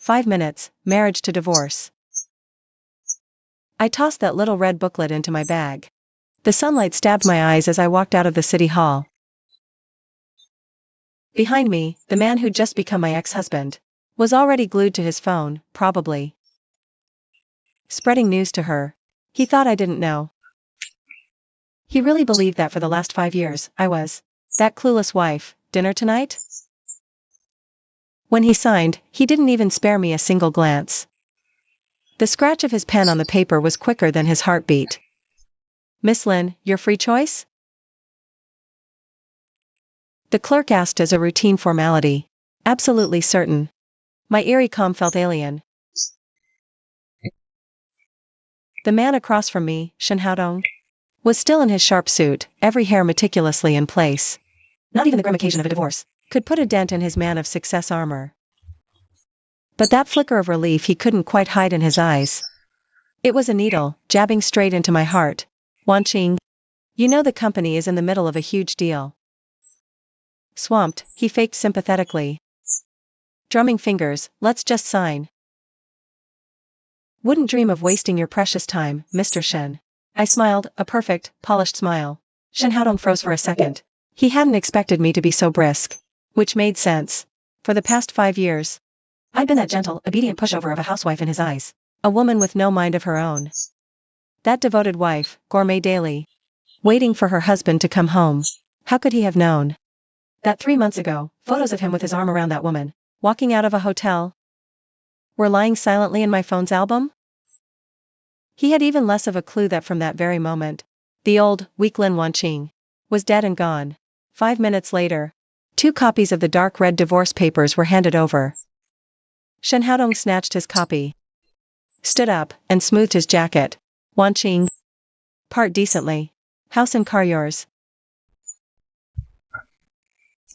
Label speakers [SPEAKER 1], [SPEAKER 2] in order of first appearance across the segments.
[SPEAKER 1] 5 minutes, marriage to divorce. I tossed that little red booklet into my bag. The sunlight stabbed my eyes as I walked out of the city hall. Behind me, the man who'd just become my ex-husband was already glued to his phone, probably spreading news to her. He thought I didn't know. He really believed that for the last 5 years, I was that clueless wife. Dinner tonight? When he signed, he didn't even spare me a single glance. The scratch of his pen on the paper was quicker than his heartbeat. Miss Lynn, your free choice? The clerk asked as a routine formality. Absolutely certain. My eerie calm felt alien. The man across from me, Shen Haodong, was still in his sharp suit, every hair meticulously in place. Not even the grim occasion of a divorce could put a dent in his man of success armor. But that flicker of relief he couldn't quite hide in his eyes. It was a needle, jabbing straight into my heart. Wan Qing, you know the company is in the middle of a huge deal. Swamped, he faked sympathetically. Drumming fingers, let's just sign. Wouldn't dream of wasting your precious time, Mr. Shen. I smiled, a perfect, polished smile. Shen Haodong froze for a second. He hadn't expected me to be so brisk. Which made sense. For the past 5 years, I'd been that gentle, obedient pushover of a housewife in his eyes. A woman with no mind of her own. That devoted wife, gourmet daily. Waiting for her husband to come home. How could he have known that 3 months ago, photos of him with his arm around that woman, walking out of a hotel, were lying silently in my phone's album? He had even less of a clue that from that very moment, the old, weak Lin Wanqing was dead and gone. 5 minutes later, 2 copies of the dark red divorce papers were handed over. Shen Haodong snatched his copy, stood up, and smoothed his jacket. Wanqing, part decently. House and car yours.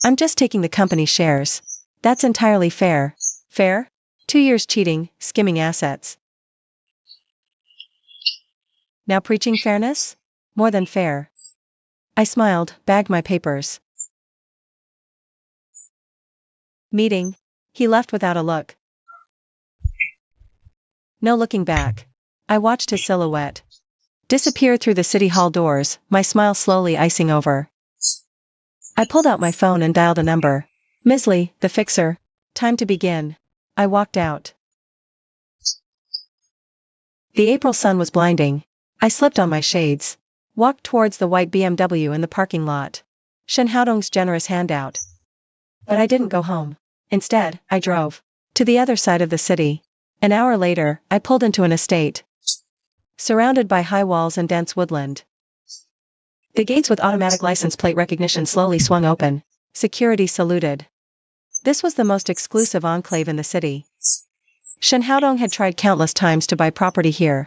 [SPEAKER 1] I'm just taking the company shares. That's entirely fair. Fair? 2 years cheating, skimming assets. Now preaching fairness? More than fair. I smiled, bagged my papers. Meeting. He left without a look. No looking back. I watched his silhouette disappear through the city hall doors, my smile slowly icing over. I pulled out my phone and dialed a number. Ms. Lee, the fixer. Time to begin. I walked out. The April sun was blinding. I slipped on my shades, walked towards the white BMW in the parking lot. Shen Haodong's generous handout. But I didn't go home. Instead, I drove to the other side of the city. An hour later, I pulled into an estate, surrounded by high walls and dense woodland. The gates with automatic license plate recognition slowly swung open. Security saluted. This was the most exclusive enclave in the city. Shen Haodong had tried countless times to buy property here,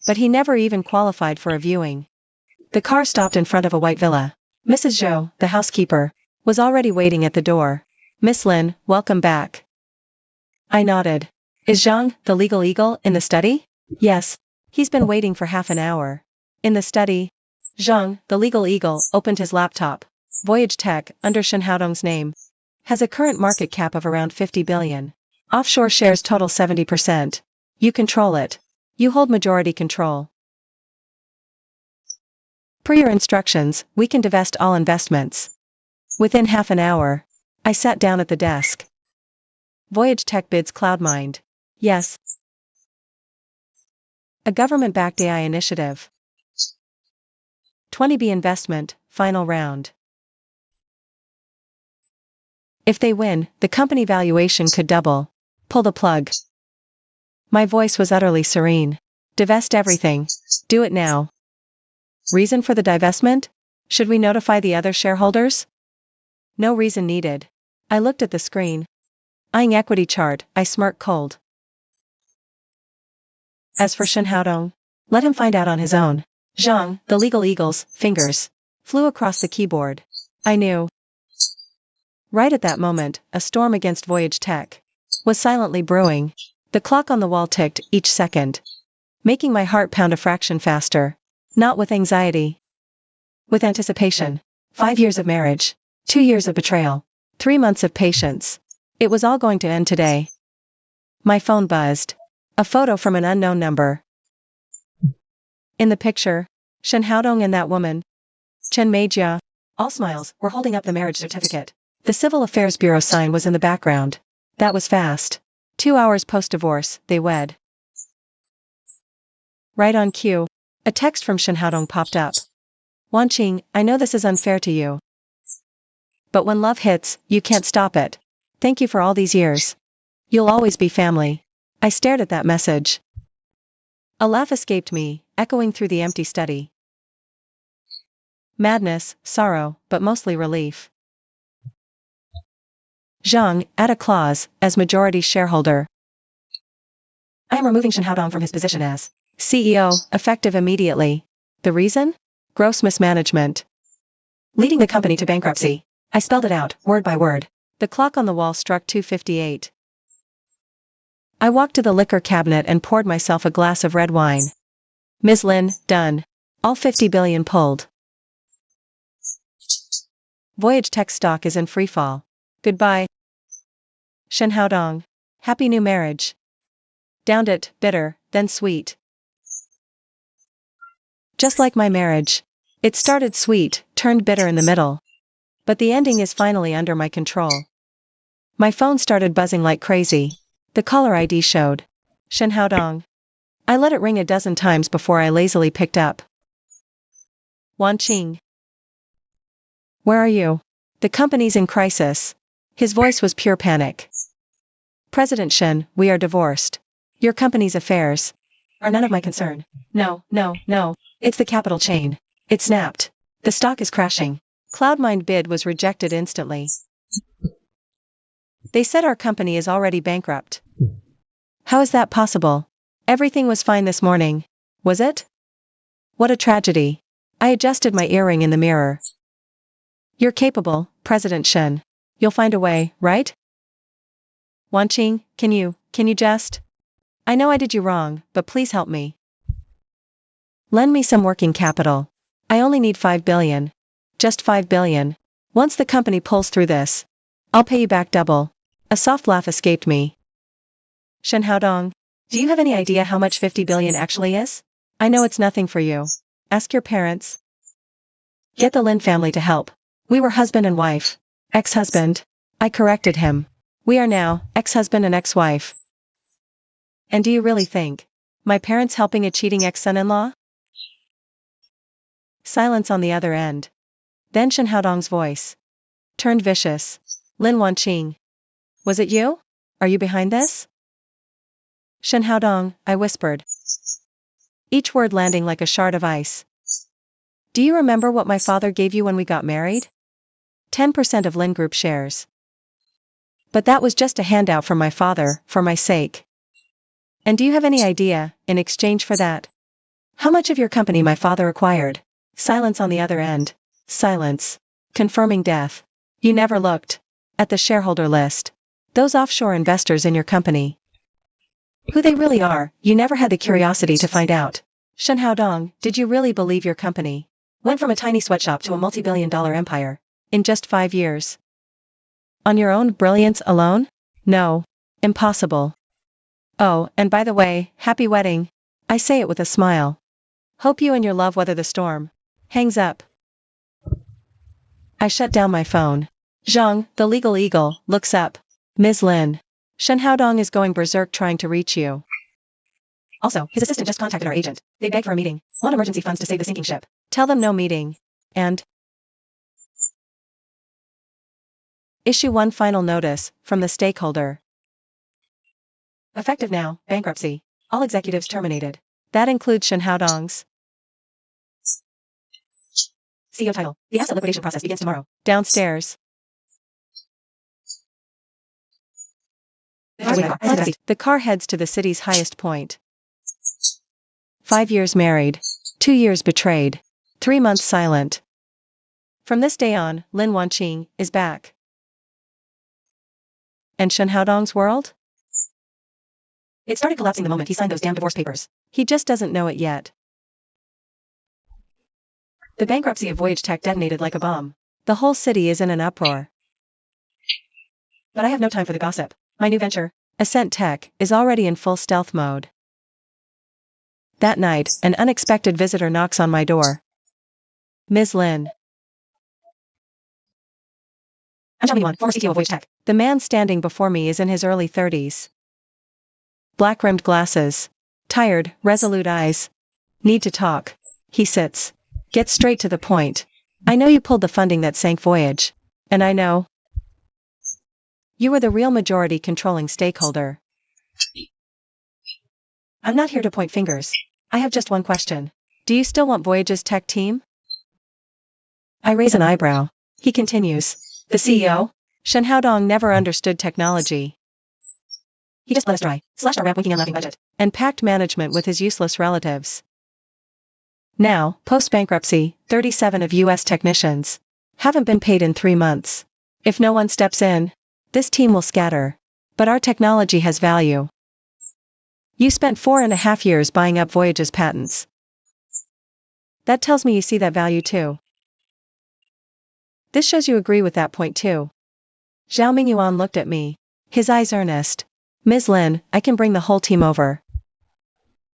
[SPEAKER 1] but he never even qualified for a viewing. The car stopped in front of a white villa. Mrs. Zhou, the housekeeper, was already waiting at the door. Miss Lin, welcome back. I nodded. Is Zhang, the legal eagle, in the study? Yes. He's been waiting for half an hour. In the study, Zhang, the legal eagle, opened his laptop. Voyage Tech, under Shen Haodong's name, has a current market cap of around 50 billion. Offshore shares total 70%. You control it. You hold majority control. Per your instructions, we can divest all investments. Within half an hour, I sat down at the desk. Voyage Tech bids CloudMind. Yes. A government-backed AI initiative. 20B investment, final round. If they win, the company valuation could double. Pull the plug. My voice was utterly serene. Divest everything. Do it now. Reason for the divestment? Should we notify the other shareholders? No reason needed. I looked at the screen. Eyeing equity chart, I smirked cold. As for Shen Haodong, let him find out on his own. Zhang, the legal eagle's fingers flew across the keyboard. I knew. Right at that moment, a storm against Voyage Tech was silently brewing. The clock on the wall ticked each second, making my heart pound a fraction faster. Not with anxiety. With anticipation. 5 years of marriage. 2 years of betrayal. 3 months of patience. It was all going to end today. My phone buzzed. A photo from an unknown number. In the picture, Shen Haodong and that woman, Chen Meijia, all smiles, were holding up the marriage certificate. The Civil Affairs Bureau sign was in the background. That was fast. 2 hours post-divorce, they wed. Right on cue, a text from Shen Haodong popped up. Wanqing, I know this is unfair to you. But when love hits, you can't stop it. Thank you for all these years. You'll always be family. I stared at that message. A laugh escaped me, echoing through the empty study. Madness, sorrow, but mostly relief. Zhang, add a clause, as majority shareholder. I am removing Shen Haodong from his position as CEO, effective immediately. The reason? Gross mismanagement. Leading the company to bankruptcy. I spelled it out, word by word. The clock on the wall struck 2:58. I walked to the liquor cabinet and poured myself a glass of red wine. Ms. Lin, done. All 50 billion pulled. Voyage Tech stock is in freefall. Goodbye. Shen Haodong. Happy new marriage. Downed it, bitter, then sweet. Just like my marriage. It started sweet, turned bitter in the middle. But the ending is finally under my control. My phone started buzzing like crazy. The caller ID showed. Shen Haodong. I let it ring a dozen times before I lazily picked up. Wanqing. Where are you? The company's in crisis. His voice was pure panic. President Shen, we are divorced. Your company's affairs are none of my concern. No. It's the capital chain. It snapped. The stock is crashing. CloudMind bid was rejected instantly. They said our company is already bankrupt. How is that possible? Everything was fine this morning. Was it? What a tragedy. I adjusted my earring in the mirror. You're capable, President Shen. You'll find a way, right? Wanqing, can you just? I know I did you wrong, but please help me. Lend me some working capital. I only need 5 billion. Just 5 billion. Once the company pulls through this, I'll pay you back double. A soft laugh escaped me. Shen Haodong, do you have any idea how much 50 billion actually is? I know it's nothing for you. Ask your parents. Get the Lin family to help. We were husband and wife. Ex-husband. I corrected him. We are now ex-husband and ex-wife. And do you really think my parents helping a cheating ex-son-in-law? Silence on the other end. Then Shen Haodong's voice turned vicious. Lin Wanqing. Was it you? Are you behind this? Shen Haodong, I whispered. Each word landing like a shard of ice. Do you remember what my father gave you when we got married? 10% of Lin Group shares. But that was just a handout from my father, for my sake. And do you have any idea, in exchange for that, how much of your company my father acquired? Silence on the other end. Silence. Confirming death. You never looked at the shareholder list. Those offshore investors in your company. Who they really are, you never had the curiosity to find out. Shen Haodong, did you really believe your company went from a tiny sweatshop to a multi-billion-dollar empire in just 5 years? On your own brilliance alone? No. Impossible. Oh, and by the way, happy wedding. I say it with a smile. Hope you and your love weather the storm. Hangs up. I shut down my phone. Zhang, the legal eagle, looks up. Ms. Lin. Shen Haodong is going berserk trying to reach you. Also, his assistant just contacted our agent. They begged for a meeting. Want emergency funds to save the sinking ship. Tell them no meeting. And issue one final notice, from the stakeholder. Effective now, bankruptcy. All executives terminated. That includes Shen Haodong's CEO title. The asset liquidation process begins tomorrow. Downstairs. The car heads to the city's highest point. 5 years married. 2 years betrayed. 3 months silent. From this day on, Lin Wanqing is back. And Shen Haodong's world? It started collapsing the moment he signed those damn divorce papers. He just doesn't know it yet. The bankruptcy of Voyage Tech detonated like a bomb. The whole city is in an uproar. But I have no time for the gossip. My new venture, Ascent Tech is already in full stealth mode. That night, an unexpected visitor knocks on my door. Ms. Lin. I'm Zhao Mingyuan, former CTO of Voyage Tech. The man standing before me is in his early 30s. Black-rimmed glasses. Tired, resolute eyes. Need to talk. He sits. Get straight to the point. I know you pulled the funding that sank Voyage. And I know you were the real majority controlling stakeholder. I'm not here to point fingers. I have just one question. Do you still want Voyage's tech team? I raise an eyebrow. He continues. The CEO? Shen Haodong never understood technology. He just let us dry, slashed our rap-winking and laughing budget, and packed management with his useless relatives. Now, post-bankruptcy, 37 of U.S. technicians haven't been paid in 3 months. If no one steps in, this team will scatter. But our technology has value. You spent 4.5 years buying up Voyage's patents. That tells me you see that value too. This shows you agree with that point too. Zhao Mingyuan looked at me. His eyes earnest. Ms. Lin, I can bring the whole team over.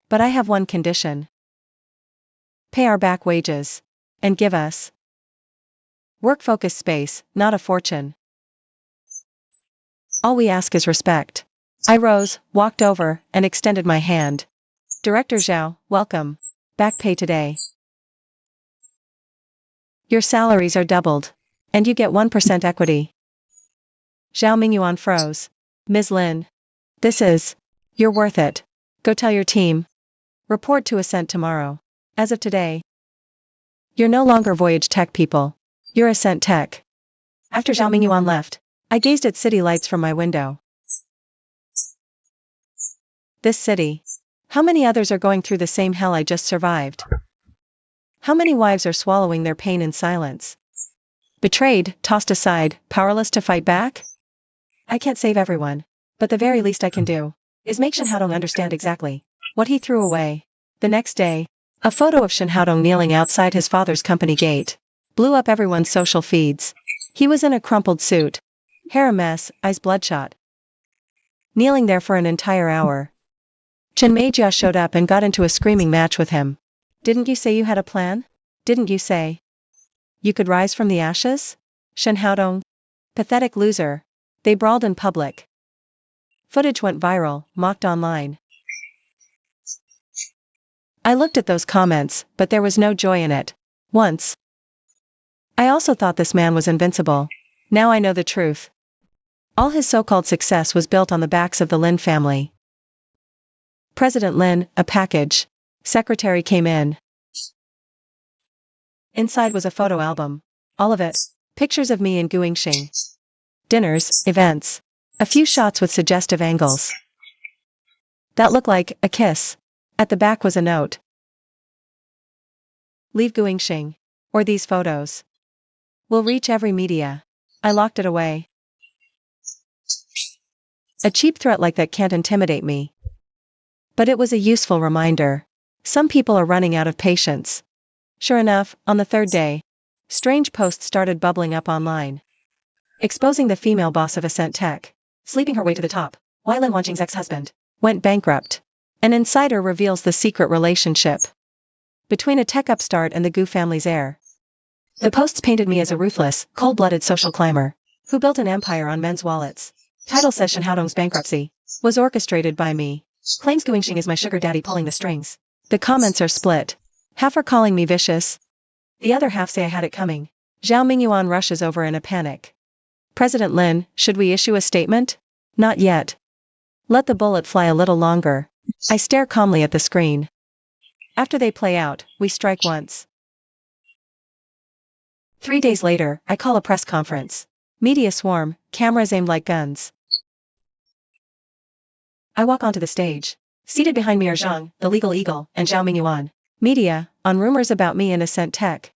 [SPEAKER 1] But I have one condition. Pay our back wages. And give us work-focused space, not a fortune. All we ask is respect. I rose, walked over, and extended my hand. Director Zhao, welcome. Back pay today. Your salaries are doubled. And you get 1% equity. Zhao Mingyuan froze. Ms. Lin. You're worth it. Go tell your team. Report to Ascent tomorrow. As of today. You're no longer Voyage Tech people. You're Ascent Tech. After Zhao Mingyuan left, I gazed at city lights from my window. This city. How many others are going through the same hell I just survived? How many wives are swallowing their pain in silence? Betrayed, tossed aside, powerless to fight back? I can't save everyone, but the very least I can do is make Shen Haodong understand exactly what he threw away. The next day, a photo of Shen Haodong kneeling outside his father's company gate blew up everyone's social feeds. He was in a crumpled suit, hair a mess, eyes bloodshot. Kneeling there for an entire hour. Chen Meijia showed up and got into a screaming match with him. Didn't you say you had a plan? Didn't you say you could rise from the ashes? Shen Haodong. Pathetic loser. They brawled in public. Footage went viral, mocked online. I looked at those comments, but there was no joy in it. Once. I also thought this man was invincible. Now I know the truth. All his so-called success was built on the backs of the Lin family. President Lin, a package. Secretary came in. Inside was a photo album. All of it. Pictures of me and Gu Yingxing. Dinners, events. A few shots with suggestive angles. That looked like a kiss. At the back was a note. Leave Gu Yingxing. Or these photos will reach every media. I locked it away. A cheap threat like that can't intimidate me. But it was a useful reminder. Some people are running out of patience. Sure enough, on the third day, strange posts started bubbling up online. Exposing the female boss of Ascent Tech, sleeping her way to the top. Why Lin Wanqing's ex-husband went bankrupt. An insider reveals the secret relationship between a tech upstart and the Gu family's heir. The posts painted me as a ruthless, cold-blooded social climber who built an empire on men's wallets. Title says Shen Haodong's bankruptcy was orchestrated by me. Claims Gu Yingxing is my sugar daddy pulling the strings. The comments are split. Half are calling me vicious. The other half say I had it coming. Zhao Mingyuan rushes over in a panic. President Lin, should we issue a statement? Not yet. Let the bullet fly a little longer. I stare calmly at the screen. After they play out, we strike once. 3 days later, I call a press conference. Media swarm, cameras aimed like guns. I walk onto the stage. Seated behind me are Zhang, the legal eagle, and Zhao Mingyuan. Media, on rumors about me and Ascent Tech.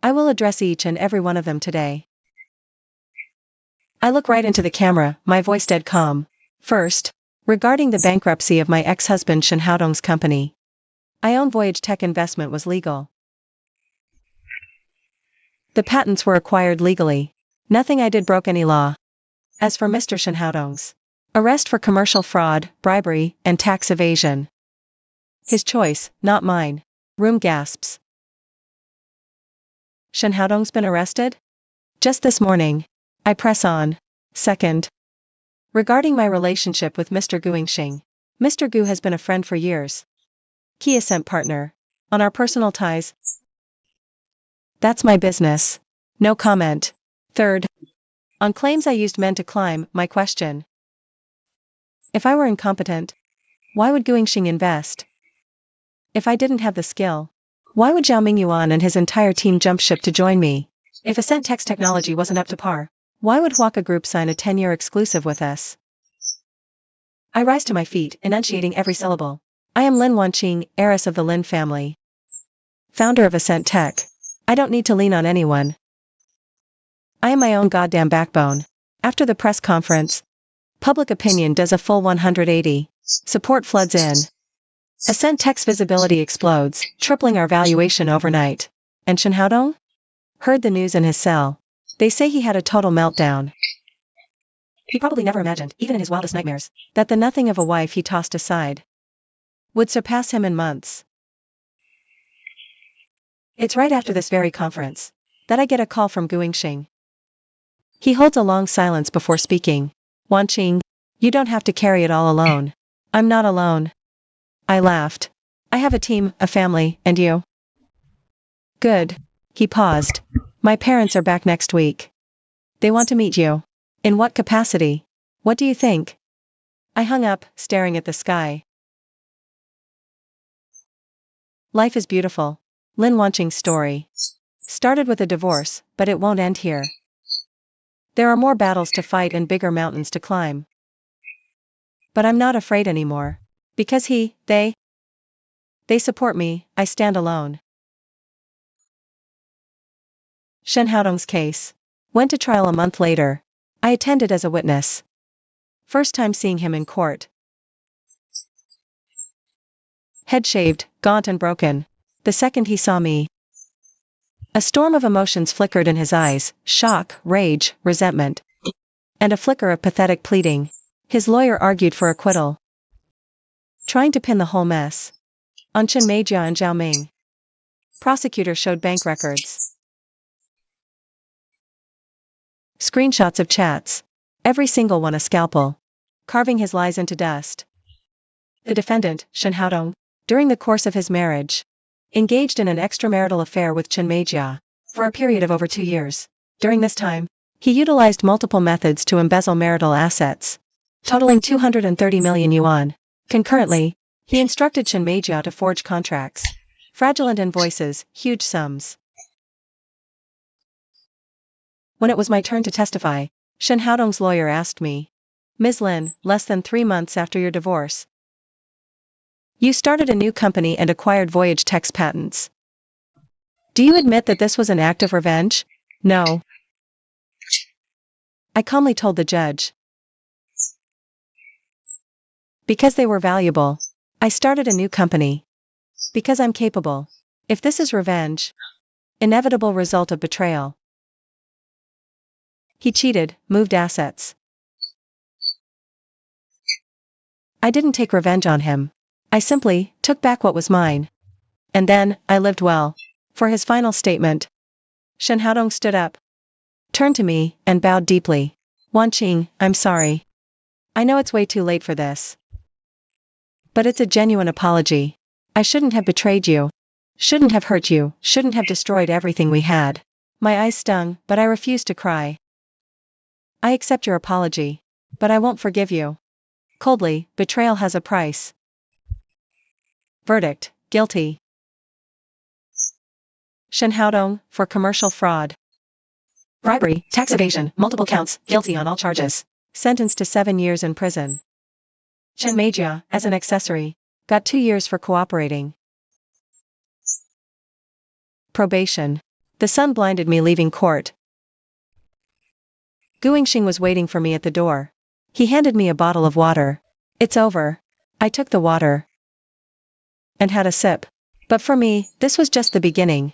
[SPEAKER 1] I will address each and every one of them today. I look right into the camera, my voice dead calm. First, regarding the bankruptcy of my ex-husband Shen Haodong's company. I own Voyage Tech investment was legal. The patents were acquired legally. Nothing I did broke any law. As for Mr. Shen Haodong's Arrest for commercial fraud, bribery, and tax evasion. His choice, not mine. Room gasps. Shen Haodong's been arrested? Just this morning. I press on. Second. Regarding my relationship with Mr. Guingxing. Mr. Gu has been a friend for years. Key Ascent partner. On our personal ties. That's my business. No comment. Third. On claims I used men to climb, my question. If I were incompetent, why would Guingxing invest? If I didn't have the skill, why would Zhao Mingyuan and his entire team jump ship to join me? If Ascent Tech's technology wasn't up to par, why would Huaka Group sign a 10-year exclusive with us? I rise to my feet, enunciating every syllable. I am Lin Wanqing, heiress of the Lin family. Founder of Ascent Tech. I don't need to lean on anyone. I am my own goddamn backbone. After the press conference, public opinion does a full 180. Support floods in. Ascent Tech's visibility explodes, tripling our valuation overnight. And Shen Haodong? Heard the news in his cell. They say he had a total meltdown. He probably never imagined, even in his wildest nightmares, that the nothing of a wife he tossed aside would surpass him in months. It's right after this very conference that I get a call from Guingxing. He holds a long silence before speaking. Wanqing, you don't have to carry it all alone. I'm not alone. I laughed. I have a team, a family, and you. Good. He paused. My parents are back next week. They want to meet you. In what capacity? What do you think? I hung up, staring at the sky. Life is beautiful. Lin Wanqing's story started with a divorce, but it won't end here. There are more battles to fight and bigger mountains to climb. But I'm not afraid anymore. Because they support me, I stand alone. Shen Haodong's case went to trial a month later. I attended as a witness. First time seeing him in court. Head shaved, gaunt and broken. The second he saw me, a storm of emotions flickered in his eyes, shock, rage, resentment, and a flicker of pathetic pleading. His lawyer argued for acquittal, trying to pin the whole mess on Chen Meijia and Zhao Ming. Prosecutor showed bank records, screenshots of chats, every single one a scalpel, carving his lies into dust. The defendant, Shen Haodong, during the course of his marriage, engaged in an extramarital affair with Chen Meijia for a period of over 2 years. During this time, he utilized multiple methods to embezzle marital assets, totaling 230 million yuan. Concurrently, he instructed Chen Meijia to forge contracts, fraudulent invoices, huge sums. When it was my turn to testify, Shen Haodong's lawyer asked me, Ms. Lin, less than 3 months after your divorce, you started a new company and acquired Voyage Tech's patents. Do you admit that this was an act of revenge? No. I calmly told the judge. Because they were valuable. I started a new company. Because I'm capable. If this is revenge, inevitable result of betrayal. He cheated, moved assets. I didn't take revenge on him. I simply took back what was mine. And then, I lived well. For his final statement, Shen Haodong stood up, turned to me, and bowed deeply. Wanqing, I'm sorry. I know it's way too late for this. But it's a genuine apology. I shouldn't have betrayed you. Shouldn't have hurt you, shouldn't have destroyed everything we had. My eyes stung, but I refused to cry. I accept your apology. But I won't forgive you. Coldly, betrayal has a price. Verdict, guilty. Shen Haodong, for commercial fraud, bribery, tax evasion, multiple counts, guilty on all charges. Sentenced to 7 years in prison. Chen Meijia, as an accessory, got 2 years for cooperating. Probation. The sun blinded me leaving court. Guingxing was waiting for me at the door. He handed me a bottle of water. It's over. I took the water and had a sip. But for me, this was just the beginning.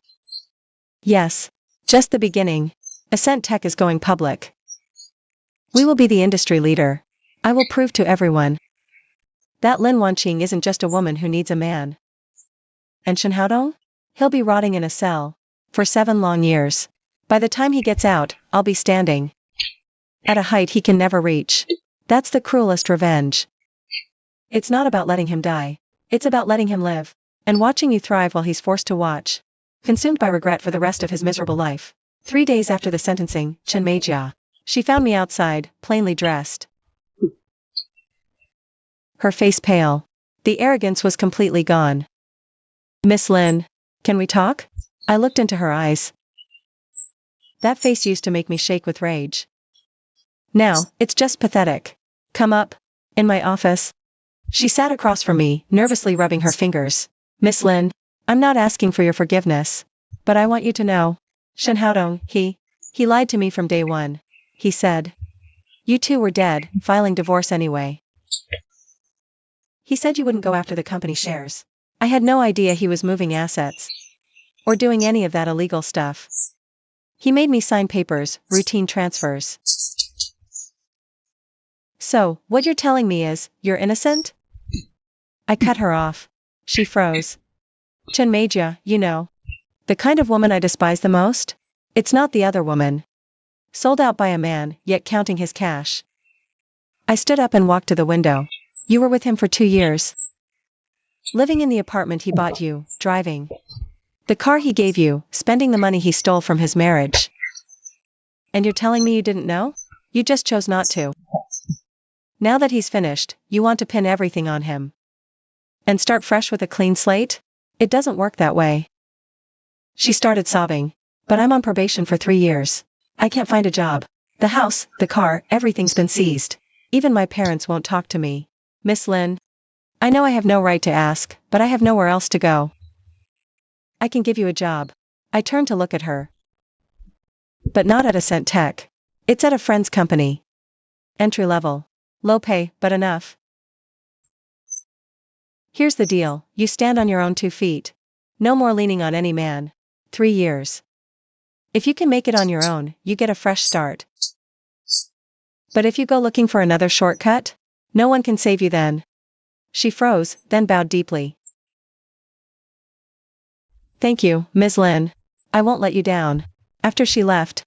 [SPEAKER 1] Yes, just the beginning. Ascent Tech is going public. We will be the industry leader. I will prove to everyone that Lin Wanqing isn't just a woman who needs a man. And Shen Haodong? He'll be rotting in a cell for 7 long years. By the time he gets out, I'll be standing at a height he can never reach. That's the cruelest revenge. It's not about letting him die. It's about letting him live and watching you thrive while he's forced to watch, consumed by regret for the rest of his miserable life. 3 days after the sentencing, Chen Meijia. She found me outside, plainly dressed. Her face pale. The arrogance was completely gone. Miss Lin, can we talk? I looked into her eyes. That face used to make me shake with rage. Now, it's just pathetic. Come up. In my office. She sat across from me, nervously rubbing her fingers. Miss Lin, I'm not asking for your forgiveness. But I want you to know. Shen Haodong, he lied to me from day one. He said. You two were dead, filing divorce anyway. He said you wouldn't go after the company shares. I had no idea he was moving assets. Or doing any of that illegal stuff. He made me sign papers, routine transfers. So, what you're telling me is, you're innocent? I cut her off. She froze. Chen Meijia, you know. The kind of woman I despise the most? It's not the other woman. Sold out by a man, yet counting his cash. I stood up and walked to the window. You were with him for 2 years. Living in the apartment he bought you, driving the car he gave you, spending the money he stole from his marriage. And you're telling me you didn't know? You just chose not to. Now that he's finished, you want to pin everything on him. And start fresh with a clean slate? It doesn't work that way. She started sobbing. But I'm on probation for 3 years. I can't find a job. The house, the car, everything's been seized. Even my parents won't talk to me. Miss Lin, I know I have no right to ask, but I have nowhere else to go. I can give you a job. I turned to look at her. But not at Ascent Tech. It's at a friend's company. Entry level. Low pay, but enough. Here's the deal, you stand on your own 2 feet. No more leaning on any man. 3 years. If you can make it on your own, you get a fresh start. But if you go looking for another shortcut, no one can save you then. She froze, then bowed deeply. Thank you, Ms. Lin. I won't let you down. After she left,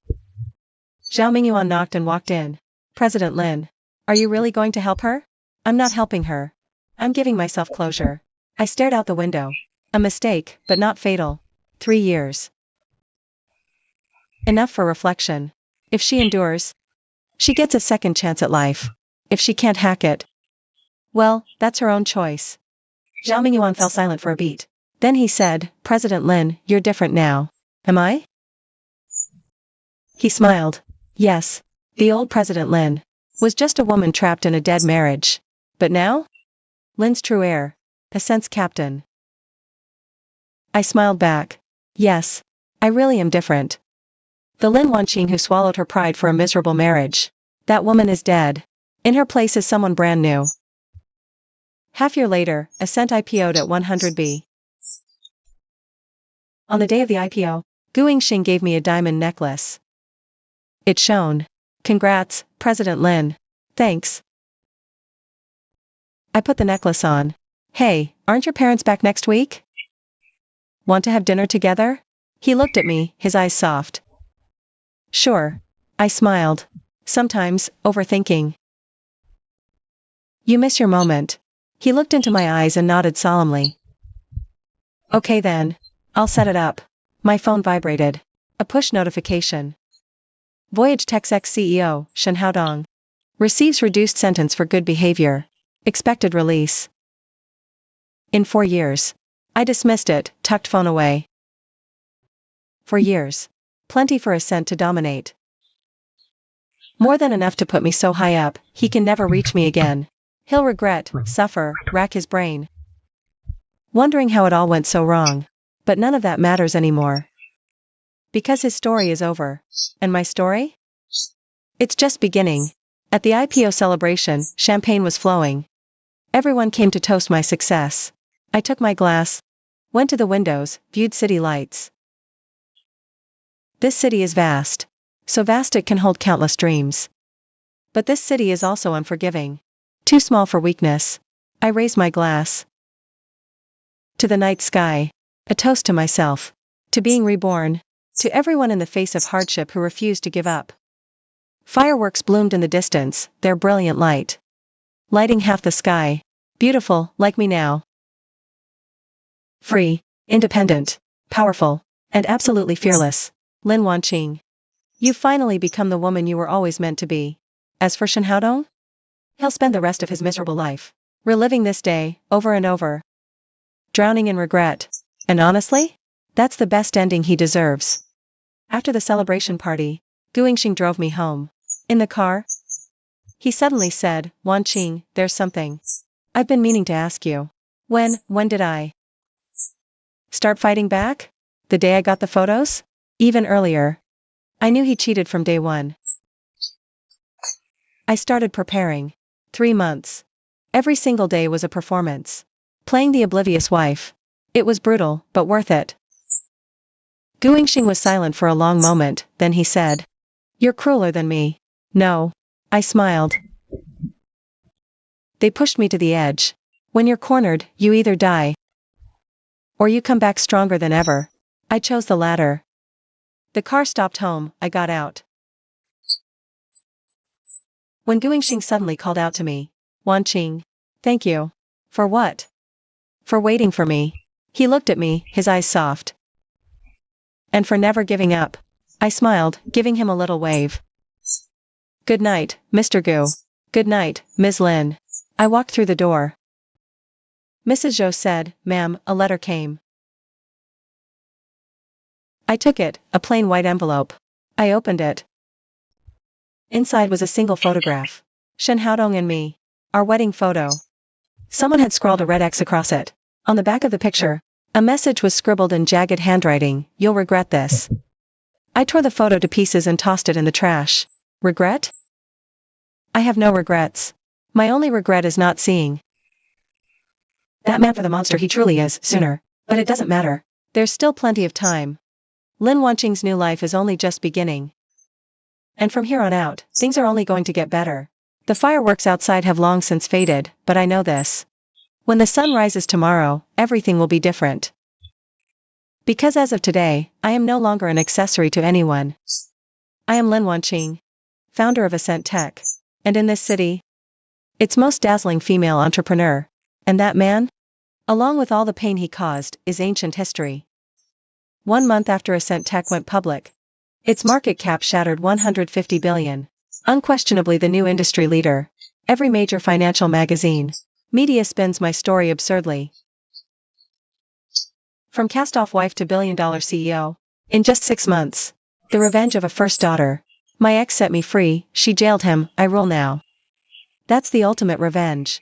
[SPEAKER 1] Zhao Mingyuan knocked and walked in. President Lin. Are you really going to help her? I'm not helping her. I'm giving myself closure. I stared out the window. A mistake, but not fatal. 3 years. Enough for reflection. If she endures, she gets a second chance at life. If she can't hack it, well, that's her own choice. Zhao Mingyuan fell silent for a beat. Then he said, President Lin, you're different now. Am I? He smiled. Yes. The old President Lin was just a woman trapped in a dead marriage. But now? Lin's true heir. Ascent's captain. I smiled back. Yes. I really am different. The Lin Wanqing who swallowed her pride for a miserable marriage. That woman is dead. In her place is someone brand new. Half-year later, Ascent IPO'd at 100B. On the day of the IPO, Gu Yingxing gave me a diamond necklace. It shone. Congrats, President Lin. Thanks. I put the necklace on. Hey, aren't your parents back next week? Want to have dinner together? He looked at me, his eyes soft. Sure. I smiled. Sometimes, overthinking. You miss your moment. He looked into my eyes and nodded solemnly. Okay then. I'll set it up. My phone vibrated. A push notification. Voyage Tech's ex-CEO, Shen Haodong. Receives reduced sentence for good behavior. Expected release. In 4 years. I dismissed it, tucked phone away. 4 years. Plenty for Ascent to dominate. More than enough to put me so high up, he can never reach me again. He'll regret, suffer, rack his brain. Wondering how it all went so wrong. But none of that matters anymore. Because his story is over. And my story? It's just beginning. At the IPO celebration, champagne was flowing. Everyone came to toast my success. I took my glass, went to the windows, viewed city lights. This city is vast. So vast it can hold countless dreams. But this city is also unforgiving. Too small for weakness. I raised my glass to the night sky. A toast to myself. To being reborn. To everyone in the face of hardship who refused to give up. Fireworks bloomed in the distance, their brilliant light lighting half the sky. Beautiful, like me now. Free, independent, powerful, and absolutely fearless. Lin Wanqing. You've finally become the woman you were always meant to be. As for Shen Haodong? He'll spend the rest of his miserable life reliving this day, over and over. Drowning in regret. And honestly? That's the best ending he deserves. After the celebration party, Guangxing drove me home. In the car, he suddenly said, Wanqing, there's something I've been meaning to ask you. When did I start fighting back? The day I got the photos? Even earlier. I knew he cheated from day one. I started preparing. 3 months. Every single day was a performance. Playing the oblivious wife. It was brutal, but worth it. Guangxing was silent for a long moment, then he said, You're crueler than me. No. I smiled. They pushed me to the edge. When you're cornered, you either die or you come back stronger than ever. I chose the latter. The car stopped home, I got out. When Guangxing suddenly called out to me, Wanqing, thank you. For what? For waiting for me. He looked at me, his eyes soft. And for never giving up. I smiled, giving him a little wave. Good night, Mr. Gu. Good night, Ms. Lin. I walked through the door. Mrs. Zhou said, Ma'am, a letter came. I took it, a plain white envelope. I opened it. Inside was a single photograph. Shen Haodong and me. Our wedding photo. Someone had scrawled a red X across it. On the back of the picture, a message was scribbled in jagged handwriting, You'll regret this. I tore the photo to pieces and tossed it in the trash. Regret? I have no regrets. My only regret is not seeing that man for the monster he truly is, sooner. But it doesn't matter. There's still plenty of time. Lin Wanqing's new life is only just beginning. And from here on out, things are only going to get better. The fireworks outside have long since faded, but I know this. When the sun rises tomorrow, everything will be different. Because as of today, I am no longer an accessory to anyone. I am Lin Wanqing, founder of Ascent Tech. And in this city, its most dazzling female entrepreneur. And that man? Along with all the pain he caused, is ancient history. 1 month after Ascent Tech went public, its market cap shattered 150 billion. Unquestionably the new industry leader. Every major financial magazine, media spins my story absurdly. From cast-off wife to billion-dollar CEO. In just 6 months. The revenge of a first daughter. My ex set me free, she jailed him, I rule now. That's the ultimate revenge.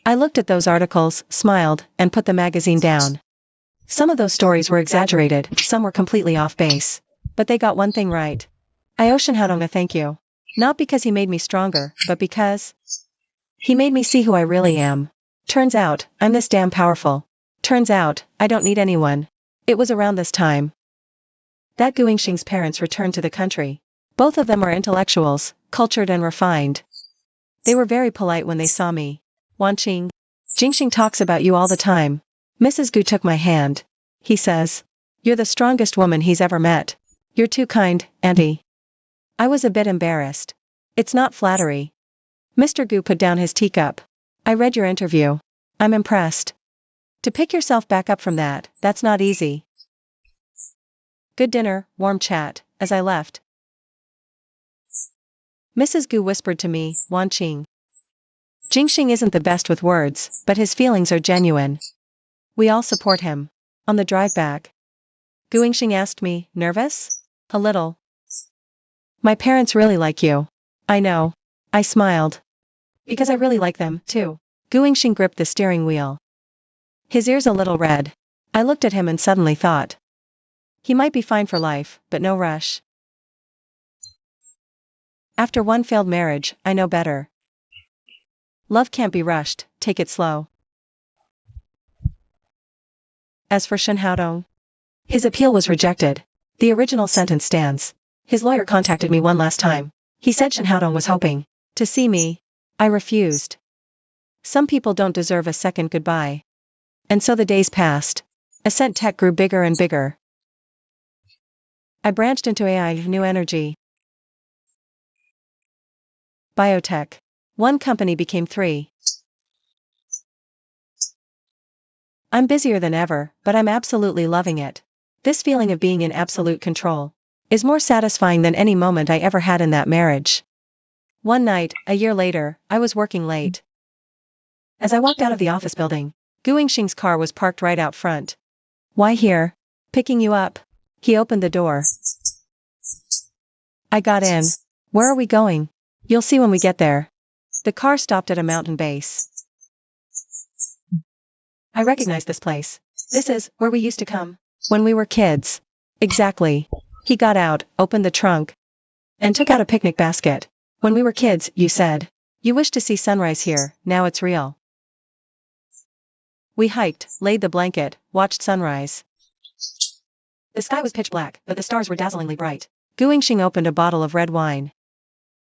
[SPEAKER 1] I looked at those articles, smiled, and put the magazine down. Some of those stories were exaggerated, some were completely off base. But they got one thing right. I owe Shen Haodong a thank you. Not because he made me stronger, but because he made me see who I really am. Turns out, I'm this damn powerful. Turns out, I don't need anyone. It was around this time that Guangxing's parents returned to the country. Both of them are intellectuals, cultured and refined. They were very polite when they saw me. Wanqing, Jingxing talks about you all the time. Mrs. Gu took my hand. He says, You're the strongest woman he's ever met. You're too kind, Auntie. I was a bit embarrassed. It's not flattery. Mr. Gu put down his teacup. I read your interview. I'm impressed. To pick yourself back up from that, that's not easy. Good dinner, warm chat, as I left. Mrs. Gu whispered to me, Wanqing. Jingxing isn't the best with words, but his feelings are genuine. We all support him. On the drive back, Guangxing asked me, nervous? A little. My parents really like you. I know. I smiled. Because I really like them, too. Guangxing gripped the steering wheel. His ears a little red. I looked at him and suddenly thought. He might be fine for life, but no rush. After one failed marriage, I know better. Love can't be rushed, take it slow. As for Shen Haodong, his appeal was rejected. The original sentence stands. His lawyer contacted me one last time. He said Shen Haodong was hoping To see me. I refused. Some people don't deserve a second goodbye. And so the days passed. Ascent Tech grew bigger and bigger. I branched into AI, new energy. Biotech. One company became 3. I'm busier than ever, but I'm absolutely loving it. This feeling of being in absolute control is more satisfying than any moment I ever had in that marriage. One night, a year later, I was working late. As I walked out of the office building, Gu Yingxing's car was parked right out front. Why here? Picking you up. He opened the door. I got in. Where are we going? You'll see when we get there. The car stopped at a mountain base. I recognize this place. This is where we used to come when we were kids. Exactly. He got out, opened the trunk, and took out a picnic basket. When we were kids, you said. You wished to see sunrise here, now it's real. We hiked, laid the blanket, watched sunrise. The sky was pitch black, but the stars were dazzlingly bright. Gu Yingxing opened a bottle of red wine.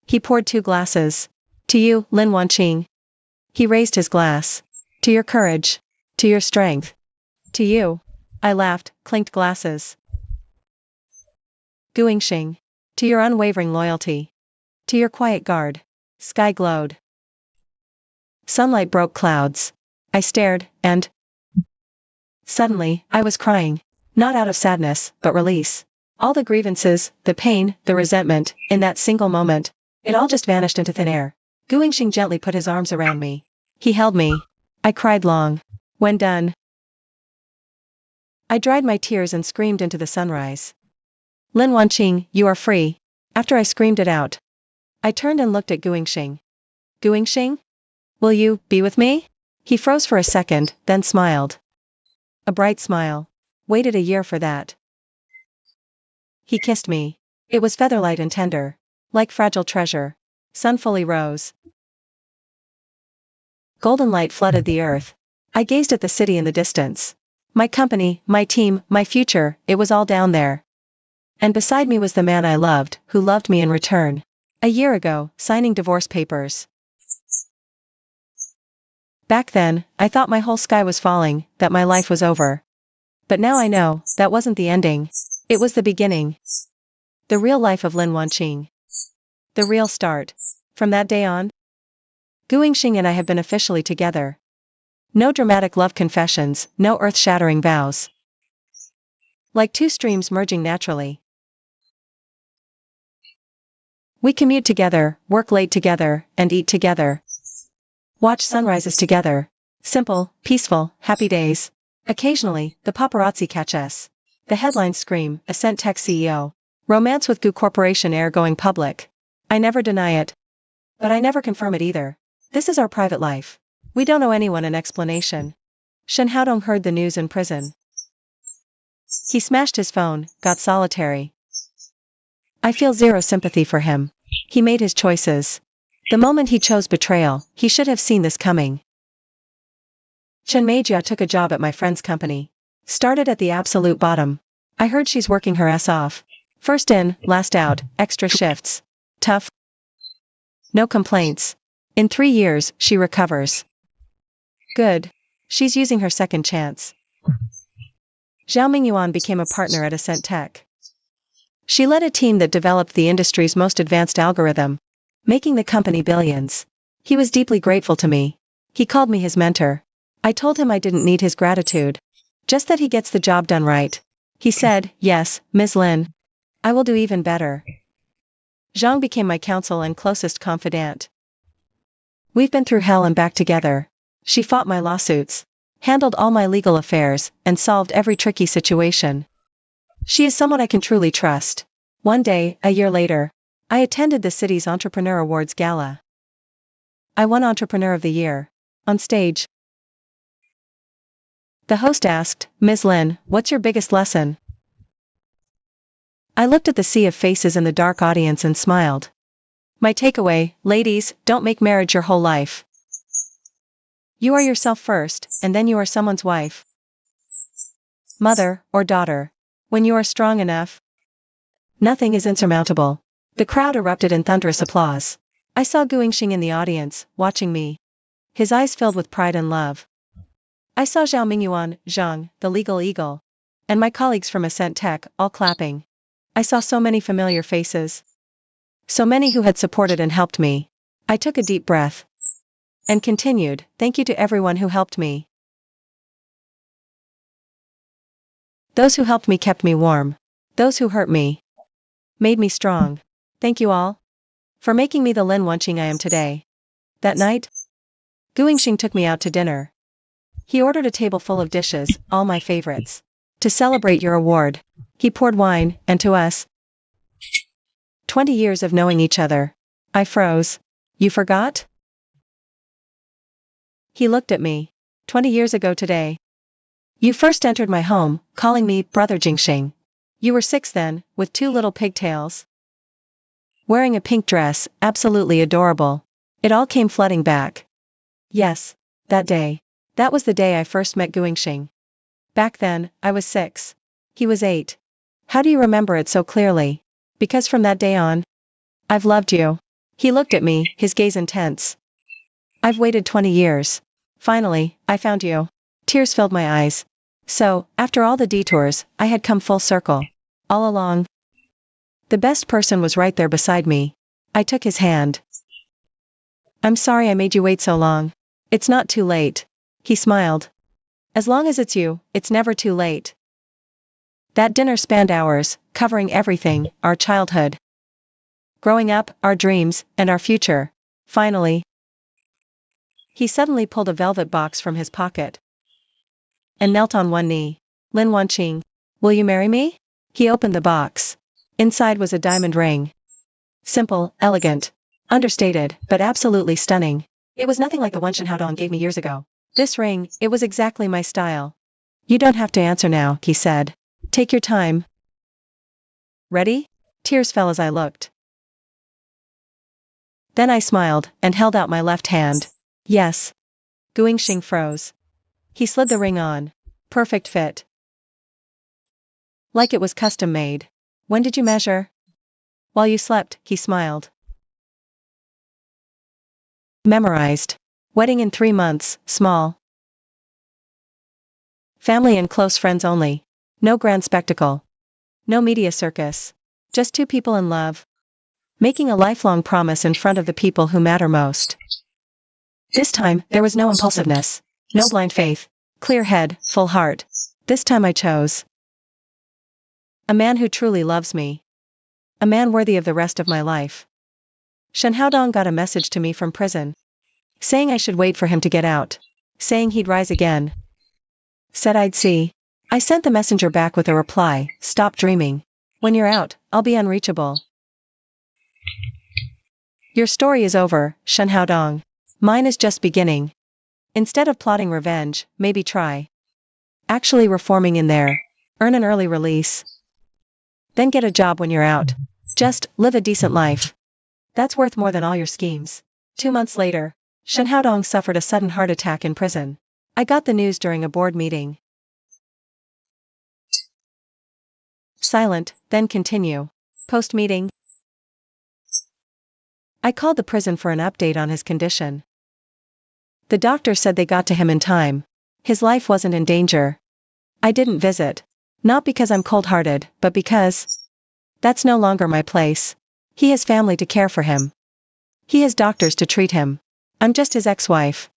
[SPEAKER 1] He poured 2 glasses. To you, Lin Wanqing. He raised his glass. To your courage. To your strength. To you. I laughed, clinked glasses. Gu Yingxing. To your unwavering loyalty. To your quiet guard. Sky glowed. Sunlight broke clouds. I stared, and suddenly, I was crying. Not out of sadness, but release. All the grievances, the pain, the resentment, in that single moment, it all just vanished into thin air. Gu Yingxing gently put his arms around me. He held me. I cried long. When done, I dried my tears and screamed into the sunrise. Lin Wanqing, you are free. After I screamed it out, I turned and looked at Gu Yingxing. Gu Yingxing? Will you be with me? He froze for a second, then smiled. A bright smile. Waited a year for that. He kissed me. It was featherlight and tender. Like fragile treasure. Sun fully rose. Golden light flooded the earth. I gazed at the city in the distance. My company, my team, my future, it was all down there. And beside me was the man I loved, who loved me in return. A year ago, signing divorce papers. Back then, I thought my whole sky was falling, that my life was over. But now I know, that wasn't the ending. It was the beginning. The real life of Lin Wanqing. The real start. From that day on, Gu Yingxing and I have been officially together. No dramatic love confessions, no earth-shattering vows. Like 2 streams merging naturally. We commute together, work late together, and eat together. Watch sunrises together. Simple, peaceful, happy days. Occasionally, the paparazzi catch us. The headlines scream, Ascent Tech CEO. Romance with Gu Corporation heir going public. I never deny it. But I never confirm it either. This is our private life. We don't owe anyone an explanation. Shen Haodong heard the news in prison. He smashed his phone, got solitary. I feel zero sympathy for him. He made his choices. The moment he chose betrayal, he should have seen this coming. Chen Meijia took a job at my friend's company. Started at the absolute bottom. I heard she's working her ass off. First in, last out, extra shifts. Tough. No complaints. In 3 years, she recovers. Good. She's using her second chance. Zhao Mingyuan became a partner at Ascent Tech. She led a team that developed the industry's most advanced algorithm, making the company billions. He was deeply grateful to me. He called me his mentor. I told him I didn't need his gratitude. Just that he gets the job done right. He said, yes, Ms. Lin. I will do even better. Zhang became my counsel and closest confidant. We've been through hell and back together. She fought my lawsuits, handled all my legal affairs, and solved every tricky situation. She is someone I can truly trust. One day, a year later, I attended the city's Entrepreneur Awards Gala. I won Entrepreneur of the Year. On stage, the host asked, Ms. Lin, what's your biggest lesson? I looked at the sea of faces in the dark audience and smiled. My takeaway, ladies, don't make marriage your whole life. You are yourself first, and then you are someone's wife, mother, or daughter. When you are strong enough, nothing is insurmountable. The crowd erupted in thunderous applause. I saw Guangxing in the audience, watching me. His eyes filled with pride and love. I saw Zhao Mingyuan, Zhang, the legal eagle, and my colleagues from Ascent Tech, all clapping. I saw so many familiar faces. So many who had supported and helped me. I took a deep breath. And continued, thank you to everyone who helped me. Those who helped me kept me warm. Those who hurt me made me strong. Thank you all for making me the Lin Wenqing I am today. That night, Guangxing took me out to dinner. He ordered a table full of dishes, all my favorites. To celebrate your award, he poured wine, and to us, 20 years of knowing each other. I froze. You forgot? He looked at me. 20 years ago today. You first entered my home, calling me Brother Jingxing. You were 6 then, with 2 little pigtails. Wearing a pink dress, absolutely adorable. It all came flooding back. Yes, that day. That was the day I first met Guangxing. Back then, I was 6. He was 8. How do you remember it so clearly? Because from that day on, I've loved you. He looked at me, his gaze intense. I've waited 20 years. Finally, I found you. Tears filled my eyes. So, after all the detours, I had come full circle. All along. The best person was right there beside me. I took his hand. I'm sorry I made you wait so long. It's not too late. He smiled. As long as it's you, it's never too late. That dinner spanned hours, covering everything, our childhood, growing up, our dreams, and our future. Finally, he suddenly pulled a velvet box from his pocket and knelt on one knee. Lin Wenqing, will you marry me? He opened the box. Inside was a diamond ring. Simple, elegant, understated, but absolutely stunning. It was nothing like the one Shen Haodong gave me years ago. This ring, it was exactly my style. You don't have to answer now, he said. Take your time. Ready? Tears fell as I looked. Then I smiled, and held out my left hand. Yes. Guangxing froze. He slid the ring on. Perfect fit. Like it was custom made. When did you measure? While you slept, he smiled. Memorized. Wedding in 3 months, small. Family and close friends only. No grand spectacle. No media circus. Just 2 people in love. Making a lifelong promise in front of the people who matter most. This time, there was no impulsiveness. No blind faith. Clear head, full heart. This time I chose a man who truly loves me. A man worthy of the rest of my life. Shen Haodong got a message to me from prison. Saying I should wait for him to get out. Saying he'd rise again. Said I'd see. I sent the messenger back with a reply, stop dreaming. When you're out, I'll be unreachable. Your story is over, Shen Haodong. Mine is just beginning. Instead of plotting revenge, maybe try actually reforming in there. Earn an early release. Then get a job when you're out. Just live a decent life. That's worth more than all your schemes. 2 months later, Shen Haodong suffered a sudden heart attack in prison. I got the news during a board meeting. Silent, then continue. Post-meeting. I called the prison for an update on his condition. The doctor said they got to him in time. His life wasn't in danger. I didn't visit. Not because I'm cold-hearted, but because that's no longer my place. He has family to care for him. He has doctors to treat him. I'm just his ex-wife.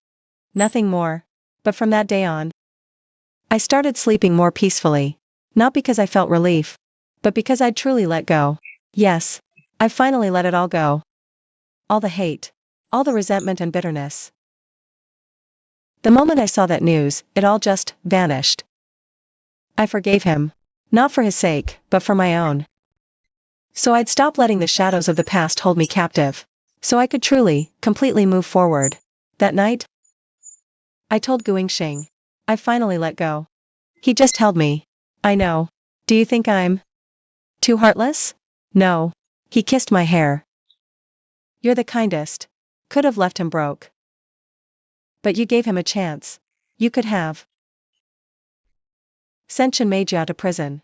[SPEAKER 1] Nothing more. But from that day on, I started sleeping more peacefully. Not because I felt relief, but because I'd truly let go. Yes, I finally let it all go. All the hate. All the resentment and bitterness. The moment I saw that news, it all just vanished. I forgave him. Not for his sake, but for my own. So I'd stop letting the shadows of the past hold me captive. So I could truly, completely move forward. That night, I told Guangxing. I finally let go. He just held me. I know. Do you think I'm too heartless? No. He kissed my hair. You're the kindest. Could have left him broke. But you gave him a chance. You could have sent Shen Meijiao out of prison.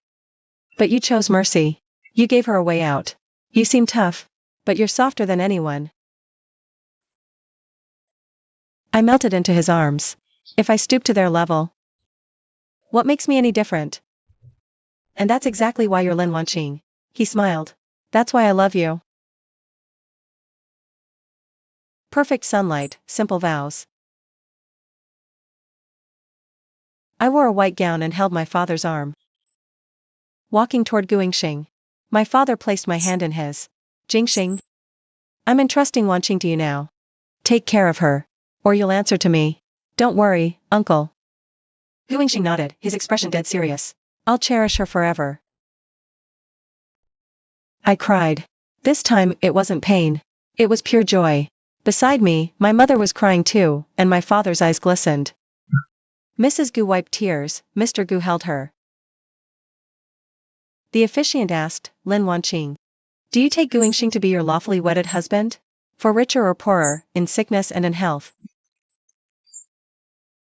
[SPEAKER 1] But you chose mercy. You gave her a way out. You seem tough. But you're softer than anyone. I melted into his arms. If I stoop to their level, what makes me any different? And that's exactly why you're Lin Wanqing. He smiled. That's why I love you. Perfect sunlight, simple vows. I wore a white gown and held my father's arm. Walking toward Guangxing. My father placed my hand in his. Jingxing. I'm entrusting Wanqing to you now. Take care of her. Or you'll answer to me. Don't worry, uncle. Guangxing nodded, his expression dead serious. I'll cherish her forever. I cried. This time, it wasn't pain. It was pure joy. Beside me, my mother was crying too, and my father's eyes glistened. Mrs. Gu wiped tears, Mr. Gu held her. The officiant asked, Lin Wanqing. Do you take Guangxing to be your lawfully wedded husband? For richer or poorer, in sickness and in health.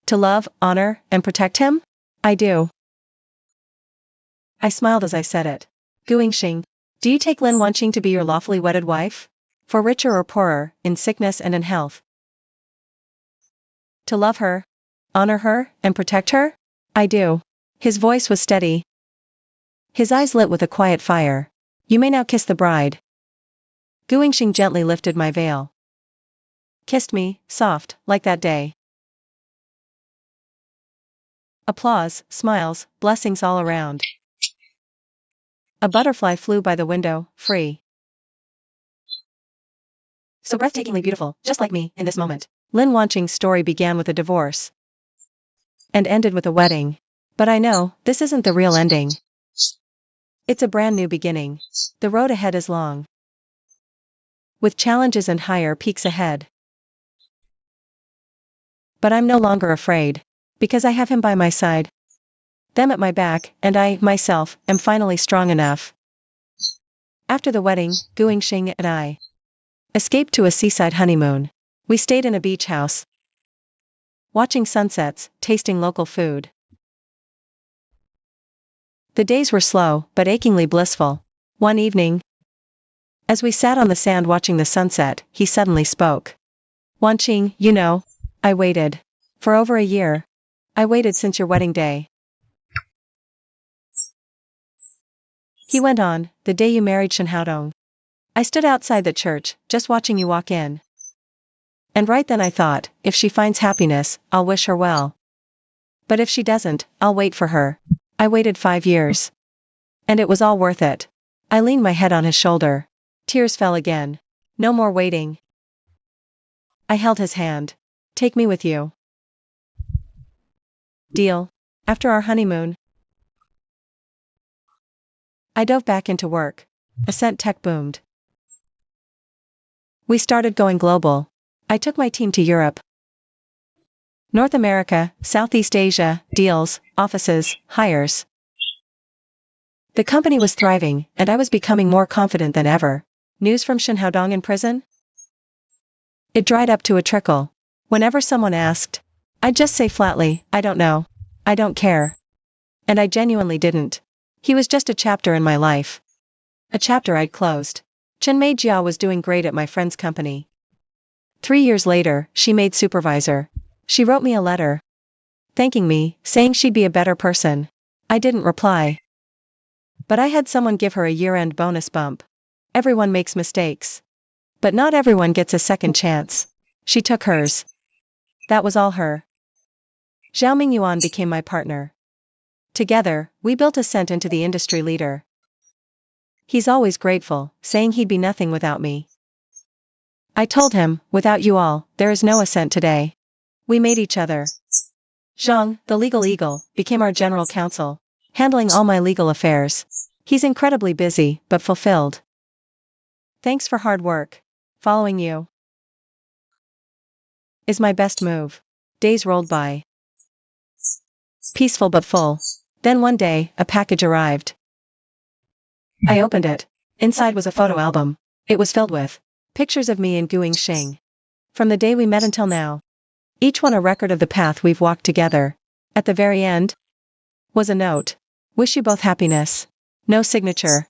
[SPEAKER 1] To love, honor, and protect him? I do. I smiled as I said it. Guangxing, do you take Lin Wanqing to be your lawfully wedded wife? For richer or poorer, in sickness and in health. To love her, honor her, and protect her? I do. His voice was steady. His eyes lit with a quiet fire. You may now kiss the bride. Guangxing gently lifted my veil. Kissed me, soft, like that day. Applause, smiles, blessings all around. A butterfly flew by the window, free. So breathtakingly beautiful, just like me, in this moment. Lin Wanqing's story began with a divorce. And ended with a wedding. But I know, this isn't the real ending. It's a brand new beginning. The road ahead is long. With challenges and higher peaks ahead. But I'm no longer afraid. Because I have him by my side. Them at my back, and I, myself, am finally strong enough. After the wedding, Guangxing and I escaped to a seaside honeymoon. We stayed in a beach house. Watching sunsets, tasting local food. The days were slow, but achingly blissful. One evening, as we sat on the sand watching the sunset, he suddenly spoke. Wanqing, you know, I waited. For over a year. I waited since your wedding day. He went on, the day you married Shen Haodong. I stood outside the church, just watching you walk in. And right then I thought, if she finds happiness, I'll wish her well. But if she doesn't, I'll wait for her. I waited 5 years. And it was all worth it. I leaned my head on his shoulder. Tears fell again. No more waiting. I held his hand. Take me with you. Deal. After our honeymoon, I dove back into work. Ascent Tech boomed. We started going global. I took my team to Europe, North America, Southeast Asia, deals, offices, hires. The company was thriving, and I was becoming more confident than ever. News from Shen Haodong in prison? It dried up to a trickle. Whenever someone asked, I'd just say flatly, I don't know. I don't care. And I genuinely didn't. He was just a chapter in my life. A chapter I'd closed. Chen Mei Jia was doing great at my friend's company. 3 years later, she made supervisor. She wrote me a letter. Thanking me, saying she'd be a better person. I didn't reply. But I had someone give her a year-end bonus bump. Everyone makes mistakes. But not everyone gets a second chance. She took hers. That was all her. Xiaoming Yuan became my partner. Together, we built Ascent into the industry leader. He's always grateful, saying he'd be nothing without me. I told him, without you all, there is no Ascent today. We made each other. Zhang, the legal eagle, became our general counsel, handling all my legal affairs. He's incredibly busy, but fulfilled. Thanks for hard work. Following you is my best move. Days rolled by. Peaceful but full. Then one day, a package arrived. I opened it. Inside was a photo album. It was filled with pictures of me and Guangxing. From the day we met until now. Each one a record of the path we've walked together. At the very end was a note. Wish you both happiness. No signature.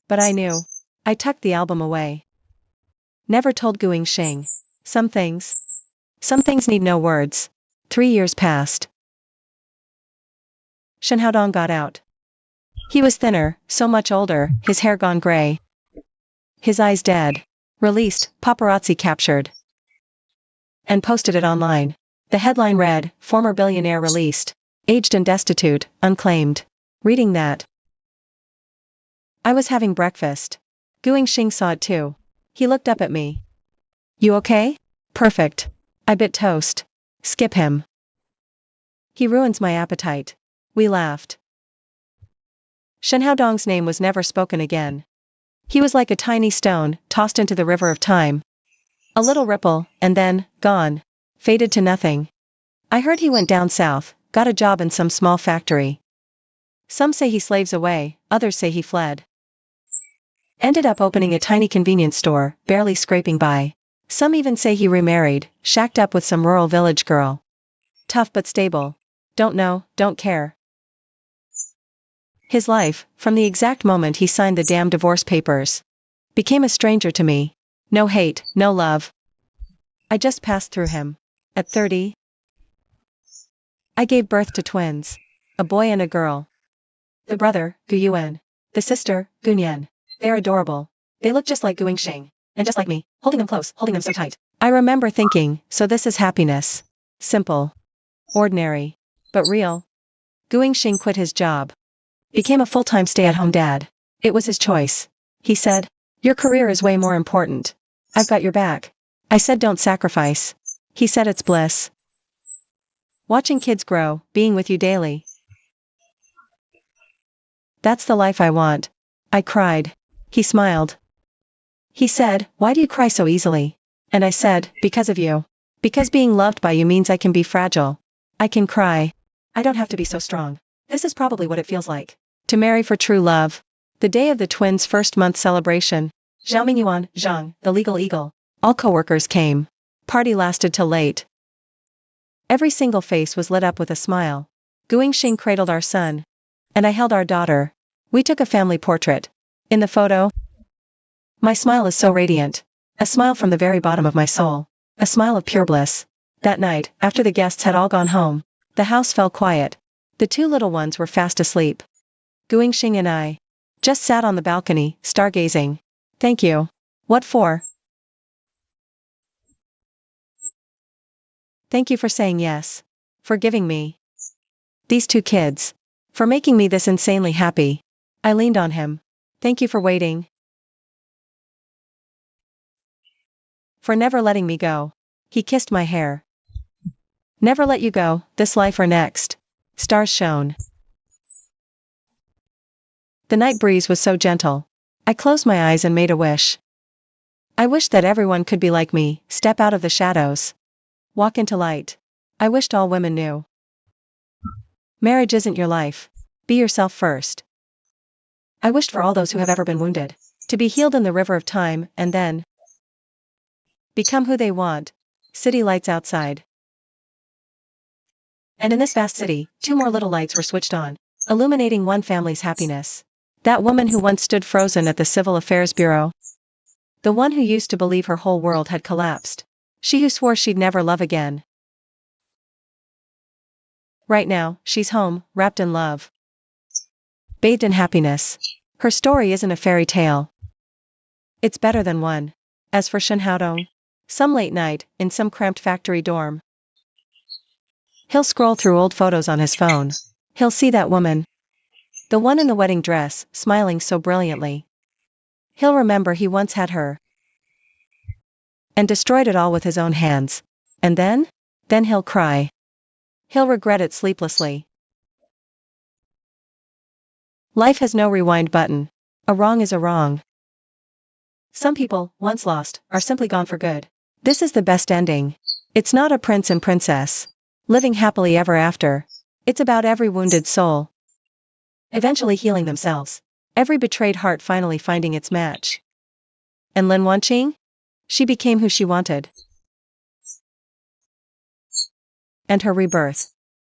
[SPEAKER 1] But I knew. I tucked the album away. Never told Guangxing. Some things Some things need no words. 3 years passed. Shen Haodong got out. He was thinner, so much older, his hair gone gray. His eyes dead. Released, paparazzi captured. And posted it online. The headline read, "Former billionaire released. Aged and destitute, unclaimed." Reading that, I was having breakfast. Guing Xing saw it too. He looked up at me. "You okay?" "Perfect." I bit toast. "Skip him. He ruins my appetite." We laughed. Shen Haodong's name was never spoken again. He was like a tiny stone, tossed into the river of time. A little ripple, and then, gone. Faded to nothing. I heard he went down south, got a job in some small factory. Some say he slaves away, others say he fled. Ended up opening a tiny convenience store, barely scraping by. Some even say he remarried, shacked up with some rural village girl. Tough but stable. Don't know, don't care. His life, from the exact moment he signed the damn divorce papers, became a stranger to me. No hate, no love. I just passed through him. At 30, I gave birth to twins. A boy and a girl. The brother, Gu Yuan. The sister, Gunyan. They're adorable. They look just like Guing Xing. And just like me, holding them close, holding them so tight. I remember thinking, so this is happiness. Simple. Ordinary. But real. Guing Xing quit his job. Became a full-time stay-at-home dad. It was his choice. He said, "Your career is way more important. I've got your back." I said, "Don't sacrifice." He said, "It's bliss. Watching kids grow, being with you daily. That's the life I want." I cried. He smiled. He said, "Why do you cry so easily?" And I said, "Because of you. Because being loved by you means I can be fragile. I can cry. I don't have to be so strong. This is probably what it feels like to marry for true love." The day of the twins' first-month celebration. Zhao Mingyuan, Zhang, the legal eagle. All co-workers came. Party lasted till late. Every single face was lit up with a smile. Guing Xing cradled our son. And I held our daughter. We took a family portrait. In the photo, my smile is so radiant. A smile from the very bottom of my soul. A smile of pure bliss. That night, after the guests had all gone home, the house fell quiet. The two little ones were fast asleep. Guing Xing and I just sat on the balcony, stargazing. "Thank you." "What for?" "Thank you for saying yes. For giving me these two kids. For making me this insanely happy." I leaned on him. "Thank you for waiting. For never letting me go." He kissed my hair. "Never let you go, this life or next." Stars shone. The night breeze was so gentle. I closed my eyes and made a wish. I wished that everyone could be like me, step out of the shadows. Walk into light. I wished all women knew. Marriage isn't your life. Be yourself first. I wished for all those who have ever been wounded to be healed in the river of time, and then become who they want. City lights outside. And in this vast city, 2 more little lights were switched on, illuminating one family's happiness. That woman who once stood frozen at the Civil Affairs Bureau. The one who used to believe her whole world had collapsed. She who swore she'd never love again. Right now, she's home, wrapped in love. Bathed in happiness. Her story isn't a fairy tale. It's better than one. As for Shen Haodong, some late night, in some cramped factory dorm, he'll scroll through old photos on his phone. He'll see that woman. The one in the wedding dress, smiling so brilliantly. He'll remember he once had her. And destroyed it all with his own hands. And then? Then he'll cry. He'll regret it sleeplessly. Life has no rewind button. A wrong is a wrong. Some people, once lost, are simply gone for good. This is the best ending. It's not a prince and princess living happily ever after. It's about every wounded soul eventually healing themselves. Every betrayed heart finally finding its match. And Lin Wanqing? She became who she wanted. And her rebirth.